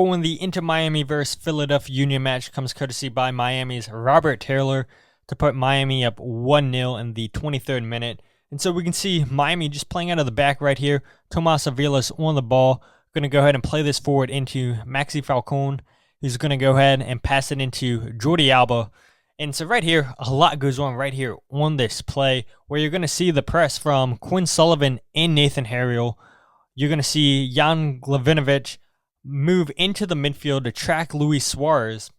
When the Inter Miami versus Philadelphia Union match comes courtesy by Miami's Robert Taylor to put Miami up 1-0 in the 23rd minute. And so we can see Miami just playing out of the back right here. Tomas Avila's on the ball. Going to go ahead and play this forward into Maxi Falcone, who's going to go ahead and pass it into Jordi Alba. And so right here, a lot goes on right here on this play where you're going to see the press from Quinn Sullivan and Nathan Harriel. You're going to see Jan Glavinovic move into the midfield to track Luis Suarez.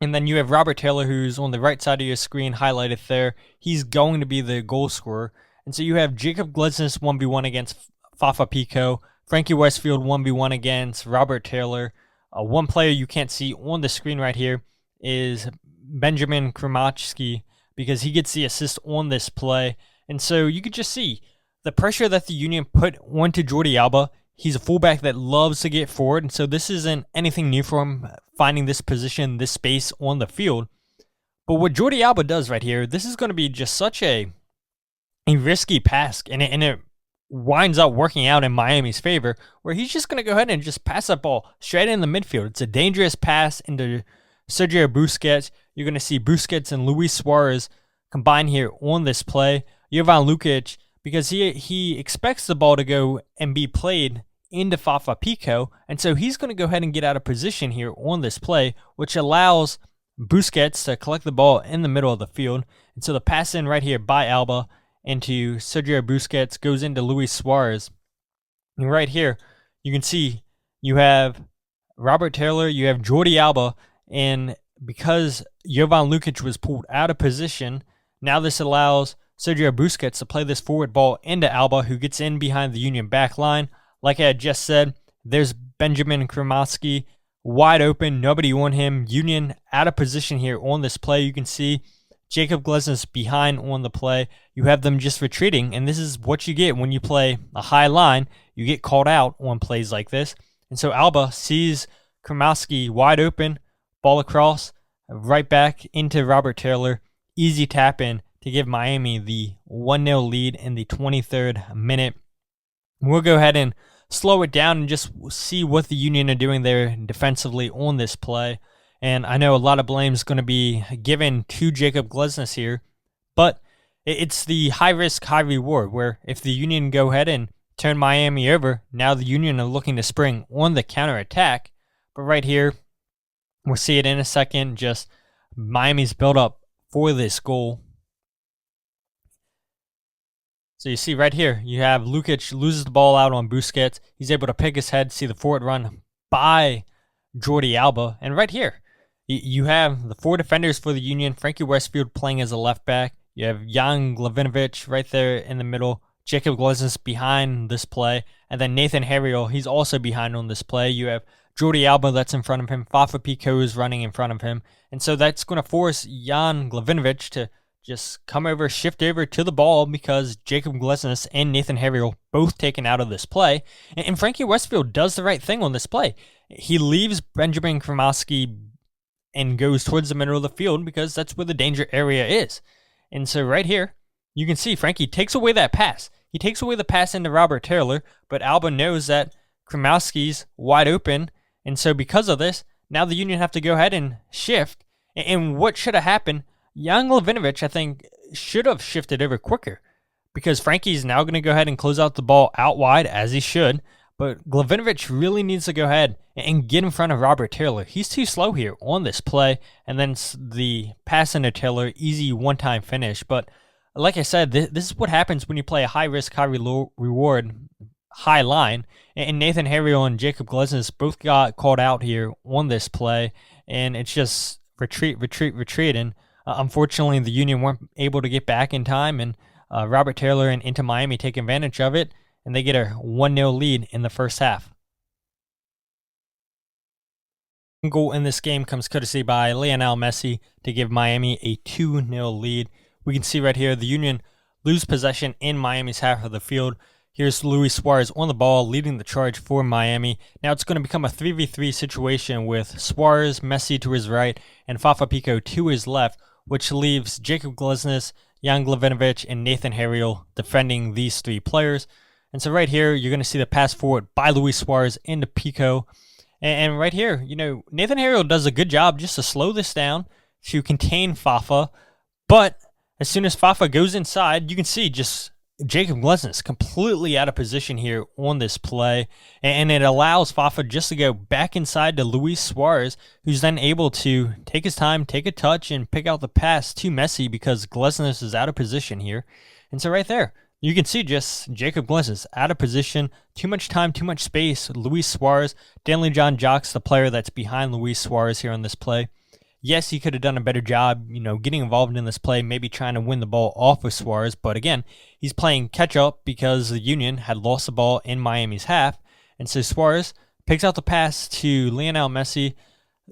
And then you have Robert Taylor, who's on the right side of your screen highlighted there. He's going to be the goal scorer. And so you have Jacob Glesnes 1v1 against Fafa Picault, Frankie Westfield 1v1 against Robert Taylor. One player you can't see on the screen right here is Benjamin Kromachski, because he gets the assist on this play. And so you could just see the pressure that the Union put onto Jordi Alba. He's a fullback that loves to get forward, and so this isn't anything new for him, finding this position, this space on the field. But what Jordi Alba does right here, this is going to be just such a risky pass, and it winds up working out in Miami's favor, where he's just going to go ahead and just pass that ball straight in the midfield. It's a dangerous pass into Sergio Busquets. You're going to see Busquets and Luis Suarez combine here on this play. Jovan Lukic, because he expects the ball to go and be played into Fafa Picault, and so he's going to go ahead and get out of position here on this play, which allows Busquets to collect the ball in the middle of the field. And so the pass in right here by Alba into Sergio Busquets goes into Luis Suarez. And right here, you can see you have Robert Taylor, you have Jordi Alba, and because Jovan Lukic was pulled out of position, now this allows Sergio Busquets to play this forward ball into Alba, who gets in behind the Union back line. Like I had just said, there's Benjamin Kromachski wide open, nobody on him. Union out of position here on this play. You can see Jacob Glesnes behind on the play. You have them just retreating, and this is what you get when you play a high line. You get called out on plays like this. And so Alba sees Kromachski wide open, ball across, right back into Robert Taylor. Easy tap in to give Miami the 1-0 lead in the 23rd minute. We'll go ahead and slow it down and just see what the Union are doing there defensively on this play. And I know a lot of blame is going to be given to Jacob Glesnes here, but it's the high risk, high reward, where if the Union go ahead and turn Miami over, now the Union are looking to spring on the counterattack. But right here, we'll see it in a second, just Miami's build up for this goal. So you see right here, you have Lukic loses the ball out on Busquets. He's able to pick his head, see the forward run by Jordi Alba. And right here, you have the four defenders for the Union. Frankie Westfield playing as a left back. You have Jan Glavinovic right there in the middle. Jacob Glesnes behind this play. And then Nathan Harriel, he's also behind on this play. You have Jordi Alba that's in front of him. Fafa Picault is running in front of him. And so that's going to force Jan Glavinovic to just come over, shift over to the ball, because Jacob Glesnes and Nathan Harriel both taken out of this play. And Frankie Westfield does the right thing on this play. He leaves Benjamin Kromachski and goes towards the middle of the field because that's where the danger area is. And so right here, you can see Frankie takes away that pass. He takes away the pass into Robert Taylor, but Alba knows that Kromachski's wide open. And so because of this, now the Union have to go ahead and shift. And what should have happened, Jan Glavinovic, I think, should have shifted over quicker, because Frankie's now going to go ahead and close out the ball out wide, as he should. But Glavinovic really needs to go ahead and get in front of Robert Taylor. He's too slow here on this play. And then the pass into Taylor, easy one-time finish. But like I said, this is what happens when you play a high-risk, high-reward, high line. And Nathan Harriel and Jacob Glesnes both got called out here on this play. And it's just retreat. And unfortunately, the Union weren't able to get back in time, and Robert Taylor and Inter Miami take advantage of it, and they get a 1-0 lead in the first half. Goal in this game comes courtesy by Lionel Messi to give Miami a 2-0 lead. We can see right here the Union lose possession in Miami's half of the field. Here's Luis Suarez on the ball, leading the charge for Miami. Now it's going to become a 3v3 situation with Suarez, Messi to his right, and Fafa Picault to his left, which leaves Jacob Glesnes, Jan Glavinovic, and Nathan Harriel defending these three players. And so right here, you're going to see the pass forward by Luis Suarez into Picault. And right here, Nathan Harriel does a good job just to slow this down, to contain Fafa. But as soon as Fafa goes inside, you can see just Jacob Glesnes completely out of position here on this play. And it allows Fafa just to go back inside to Luis Suarez, who's then able to take his time, take a touch, and pick out the pass to Messi because Glesnes is out of position here. And so right there, you can see just Jacob Glesnes out of position, too much time, too much space. Luis Suarez, Danley John Jocks, the player that's behind Luis Suarez here on this play. Yes, he could have done a better job, getting involved in this play, maybe trying to win the ball off of Suarez. But again, he's playing catch up because the Union had lost the ball in Miami's half. And so Suarez picks out the pass to Lionel Messi.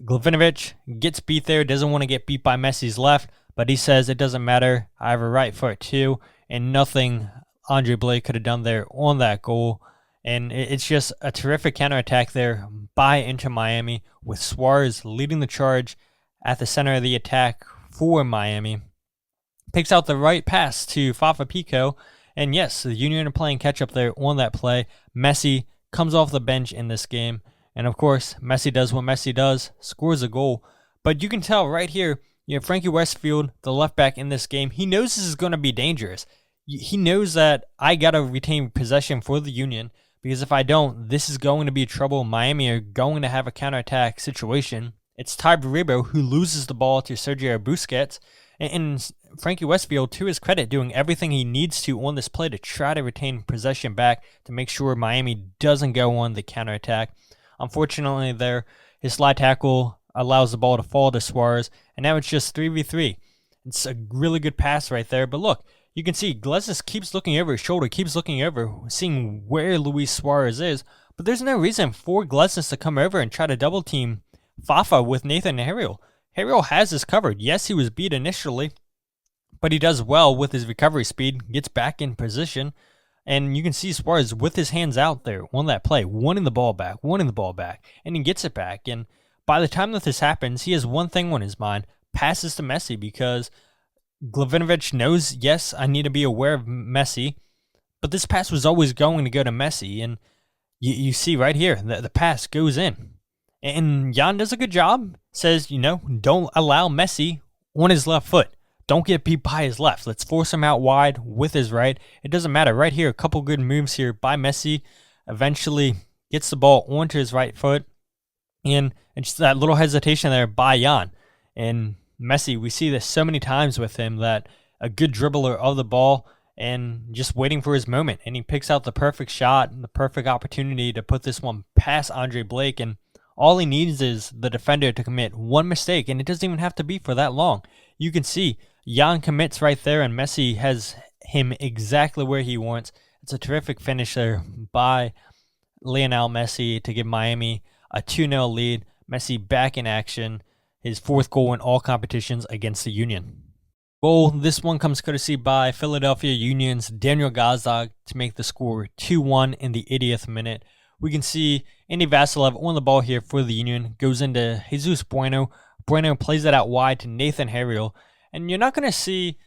Glavinovic gets beat there, doesn't want to get beat by Messi's left, but he says it doesn't matter. I have a right foot too. And nothing Andre Blake could have done there on that goal. And it's just a terrific counterattack there by Inter Miami with Suarez leading the charge at the center of the attack for Miami. Picks out the right pass to Fafa Pico. And yes, the Union are playing catch up there on that play. Messi comes off the bench in this game. And of course, Messi does what Messi does, scores a goal. But you can tell right here, Frankie Westfield, the left back in this game, he knows this is going to be dangerous. He knows that I got to retain possession for the Union because if I don't, this is going to be trouble. Miami are going to have a counterattack situation. It's Ty Baribo who loses the ball to Sergio Busquets. And Frankie Westfield, to his credit, doing everything he needs to on this play to try to retain possession back to make sure Miami doesn't go on the counterattack. Unfortunately, there, his slide tackle allows the ball to fall to Suarez, and now it's just 3v3. It's a really good pass right there, but look, you can see Glesnes keeps looking over his shoulder, keeps looking over, seeing where Luis Suarez is, but there's no reason for Glesnes to come over and try to double team Fafa with Nathan Harriel. Harriel has this covered. Yes, he was beat initially, but he does well with his recovery speed, gets back in position, and you can see Suarez with his hands out there on that play, wanting the ball back, and he gets it back, and by the time that this happens, he has one thing on his mind, passes to Messi because Glavinovic knows, yes, I need to be aware of Messi, but this pass was always going to go to Messi, and you see right here, the pass goes in. And Jan does a good job, says, don't allow Messi on his left foot. Don't get beat by his left. Let's force him out wide with his right. It doesn't matter. Right here, a couple good moves here by Messi. Eventually gets the ball onto his right foot. And just that little hesitation there by Jan. And Messi, we see this so many times with him, that a good dribbler of the ball and just waiting for his moment. And he picks out the perfect shot and the perfect opportunity to put this one past Andre Blake. And all he needs is the defender to commit one mistake, and it doesn't even have to be for that long. You can see Jan commits right there, and Messi has him exactly where he wants. It's a terrific finish there by Lionel Messi to give Miami a 2-0 lead. Messi back in action, his fourth goal in all competitions against the Union. Goal, this one comes courtesy by Philadelphia Union's Dániel Gazdag to make the score 2-1 in the 80th minute. We can see Andy Vasilev on the ball here for the Union, goes into Jesus Bueno. Bueno plays it out wide to Nathan Harriel. And you're not going to see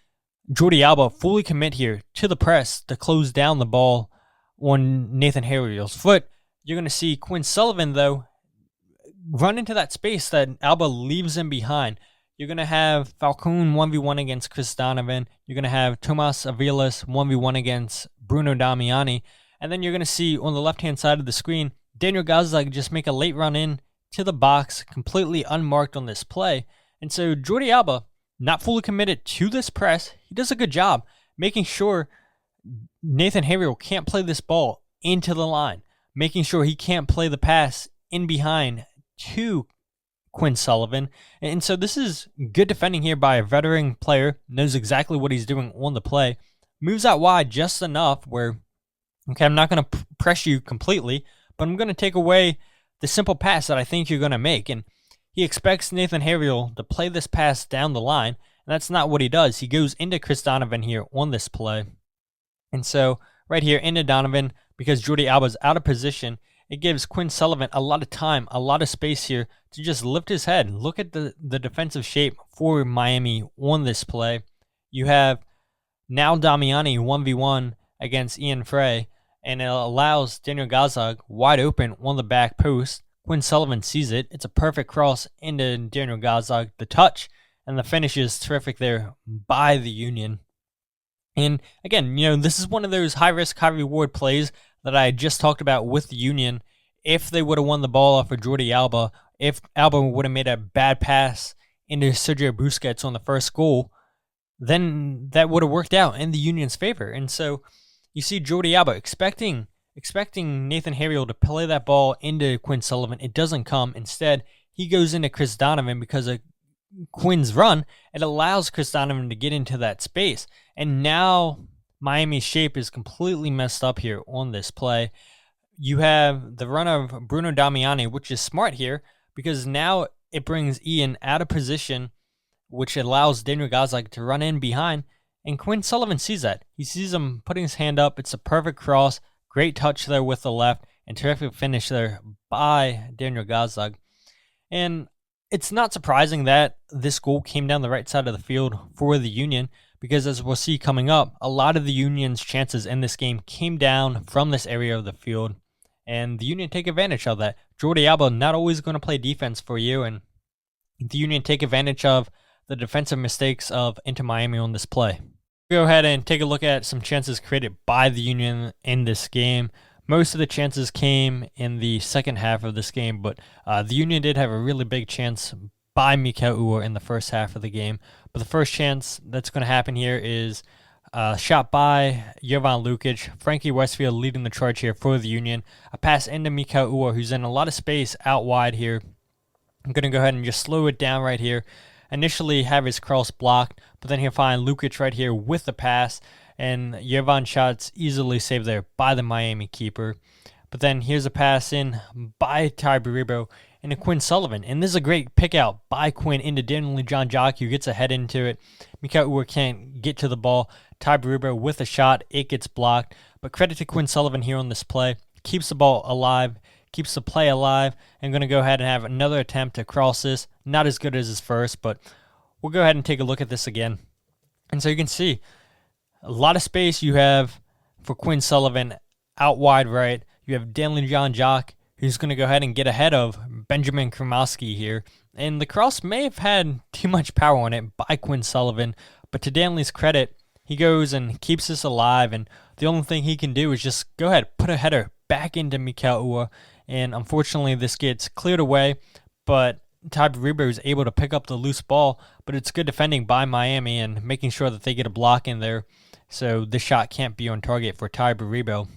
Jordi Alba fully commit here to the press to close down the ball on Nathan Harriel's foot. You're going to see Quinn Sullivan, though, run into that space that Alba leaves him behind. You're going to have Falcone 1v1 against Chris Donovan. You're going to have Tomas Avilas 1v1 against Bruno Damiani. And then you're going to see on the left-hand side of the screen, Dániel Gazdag just make a late run in to the box, completely unmarked on this play. And so Jordi Alba, not fully committed to this press, he does a good job making sure Nathan Harriel can't play this ball into the line, making sure he can't play the pass in behind to Quinn Sullivan. And so this is good defending here by a veteran player, knows exactly what he's doing on the play, moves out wide just enough where, okay, I'm not going to press you completely, but I'm going to take away the simple pass that I think you're going to make. And he expects Nathan Harriel to play this pass down the line, and that's not what he does. He goes into Chris Donovan here on this play. And so right here into Donovan, because Jordi Alba's out of position, it gives Quinn Sullivan a lot of time, a lot of space here to just lift his head. Look at the defensive shape for Miami on this play. You have now Damiani 1v1 against Ian Frey, and it allows Dániel Gazdag wide open on the back post. Quinn Sullivan sees it. It's a perfect cross into Dániel Gazdag. The touch and the finish is terrific there by the Union. And again, this is one of those high-risk, high-reward plays that I just talked about with the Union. If they would have won the ball off of Jordi Alba, if Alba would have made a bad pass into Sergio Busquets on the first goal, then that would have worked out in the Union's favor. And so you see Jordi Alba expecting Nathan Harriel to play that ball into Quinn Sullivan. It doesn't come. Instead, he goes into Chris Donovan because of Quinn's run. It allows Chris Donovan to get into that space. And now Miami's shape is completely messed up here on this play. You have the run of Bruno Damiani, which is smart here because now it brings Ian out of position, which allows Dániel Gazdag to run in behind. And Quinn Sullivan sees that. He sees him putting his hand up. It's a perfect cross. Great touch there with the left, and terrific finish there by Dániel Gazdag. And it's not surprising that this goal came down the right side of the field for the Union, because as we'll see coming up, a lot of the Union's chances in this game came down from this area of the field, and the Union take advantage of that. Jordi Alba not always going to play defense for you, and the Union take advantage of the defensive mistakes of Inter Miami on this play. Go ahead and take a look at some chances created by the Union in this game. Most of the chances came in the second half of this game, but the Union did have a really big chance by Mikel Uhre in the first half of the game. But the first chance that's going to happen here is shot by Jovan Lukic. Frankie Westfield leading the charge here for the Union. A pass into Mikel Uhre, who's in a lot of space out wide here. I'm going to go ahead and just slow it down right here. Initially have his cross blocked, but then he'll find Lukic right here with the pass, and Jovan shots easily saved there by the Miami keeper. But then here's a pass in by Ty Baribo into Quinn Sullivan, and this is a great pick out by Quinn into Dániel Gazdag, who gets a head into it. Mikel Uhre can't get to the ball. Ty Baribo with a shot, it gets blocked, but credit to Quinn Sullivan here on this play. Keeps the ball alive, keeps the play alive. I'm going to go ahead and have another attempt to cross this. Not as good as his first, but we'll go ahead and take a look at this again. And so you can see a lot of space you have for Quinn Sullivan out wide right. You have Dániel Gazdag, who's going to go ahead and get ahead of Benjamin Krumowski here. And the cross may have had too much power on it by Quinn Sullivan, but to Daniel's credit, he goes and keeps this alive, and the only thing he can do is just go ahead, put a header back into Mikel Uhre, and unfortunately this gets cleared away, but Ty Baribo is able to pick up the loose ball, but it's good defending by Miami and making sure that they get a block in there, so this shot can't be on target for Ty Baribo.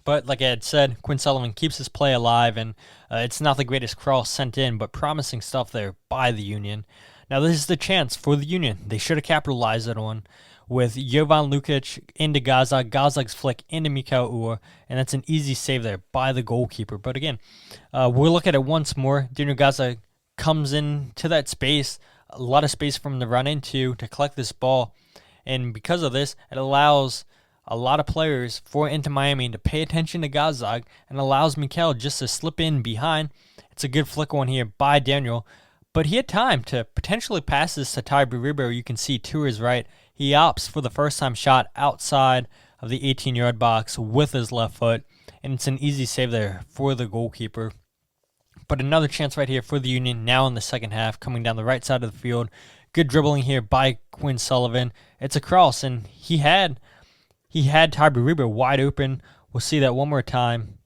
But like I had said, Quinn Sullivan keeps his play alive, and it's not the greatest cross sent in, but promising stuff there by the Union. Now this is the chance for the Union. They should have capitalized it on with Jovan Lukic into Gazdag, Gazdag's flick into Mikel Uhre, and that's an easy save there by the goalkeeper. But again, we'll look at it once more. Dániel Gazdag comes into that space, a lot of space from the run into to collect this ball, and because of this, it allows a lot of players for Inter Miami to pay attention to Gazdag and allows Mikel just to slip in behind. It's a good flick on here by Dániel, but he had time to potentially pass this to Ty Baribo. You can see to his right. He opts for the first time shot outside of the 18-yard box with his left foot, and it's an easy save there for the goalkeeper. But another chance right here for the Union now in the second half, coming down the right side of the field. Good dribbling here by Quinn Sullivan. It's a cross, and he had Ty Baribo wide open. We'll see that one more time.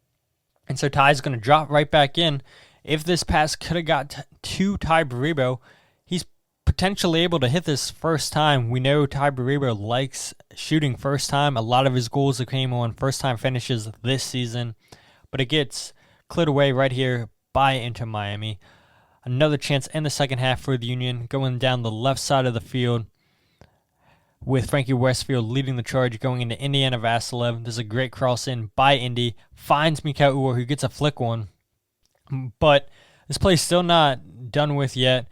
And so Ty's going to drop right back in. If this pass could have got to Ty Baribo, he's potentially able to hit this first time. We know Ty Baribo likes shooting first time. A lot of his goals that came on first time finishes this season, but it gets cleared away right here by Inter Miami. Another chance in the second half for the Union, going down the left side of the field with Frankie Westfield leading the charge, going into Indiana Vasilev. There's a great cross in by Indy, finds Mikel Uhre, who gets a flick on. But this play's still not done with yet.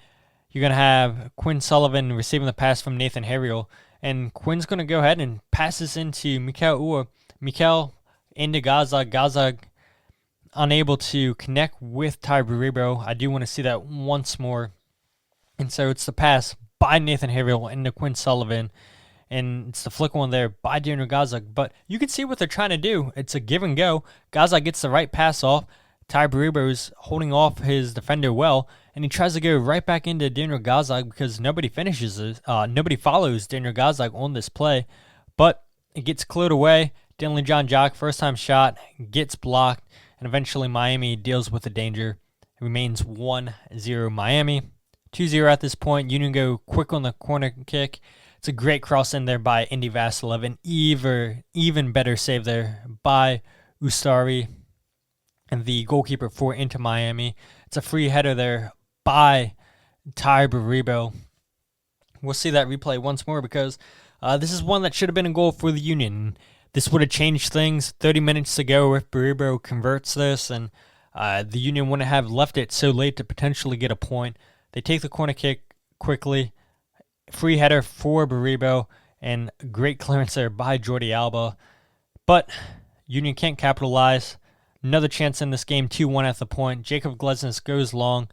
You're going to have Quinn Sullivan receiving the pass from Nathan Harriel, and Quinn's going to go ahead and pass this into Mikel Uhre. Mikel into Gazdag. Gazdag unable to connect with Ty Baribo. I do want to see that once more. And so it's the pass by Nathan Harriel into Quinn Sullivan, and it's the flick one there by Dániel Gazdag. But you can see what they're trying to do. It's a give and go. Gazdag gets the right pass off. Ty Baribo's holding off his defender well, and he tries to go right back into Dániel Gazdag because nobody follows Dániel Gazdag on this play, but it gets cleared away. Daniel Gazdag, first time shot, gets blocked, and eventually Miami deals with the danger. It remains 1-0 Miami. 2-0 at this point. Union go quick on the corner kick. It's a great cross in there by Indy Vasiliev, and even better save there by Ustari and the goalkeeper for Inter Miami. It's a free header there by Ty Baribo. We'll see that replay once more because this is one that should have been a goal for the Union. This would have changed things 30 minutes to go if Baribo converts this, and the Union wouldn't have left it so late to potentially get a point. They take the corner kick quickly. Free header for Baribo, and great clearance there by Jordi Alba. But Union can't capitalize. Another chance in this game, 2-1 at the point. Jacob Glesnes goes long.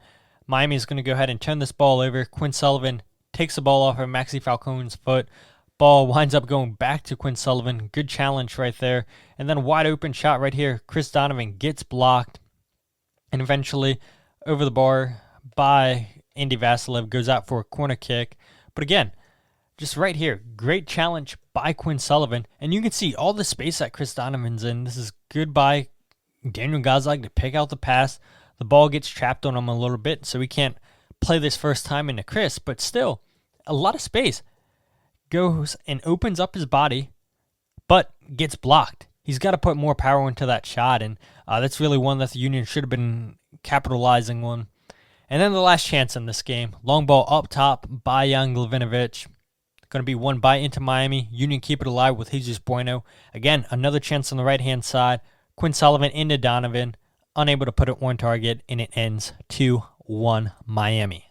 Miami is going to go ahead and turn this ball over. Quinn Sullivan takes the ball off of Maxi Falcone's foot. Ball winds up going back to Quinn Sullivan. Good challenge right there. And then a wide open shot right here. Chris Donovan gets blocked. And eventually over the bar by Indy Vasiliev, goes out for a corner kick. But again, just right here, great challenge by Quinn Sullivan. And you can see all the space that Chris Donovan's in. This is good by Dániel Gazdag to pick out the pass. The ball gets trapped on him a little bit, so he can't play this first time into Chris. But still, a lot of space. Goes and opens up his body, but gets blocked. He's got to put more power into that shot, and that's really one that the Union should have been capitalizing on. And then the last chance in this game, long ball up top by Jan Glavinovic. Going to be won by Inter Miami. Union keep it alive with Jesus Bueno. Again, another chance on the right-hand side. Quinn Sullivan into Donovan, unable to put it on target, and it ends 2-1 Miami.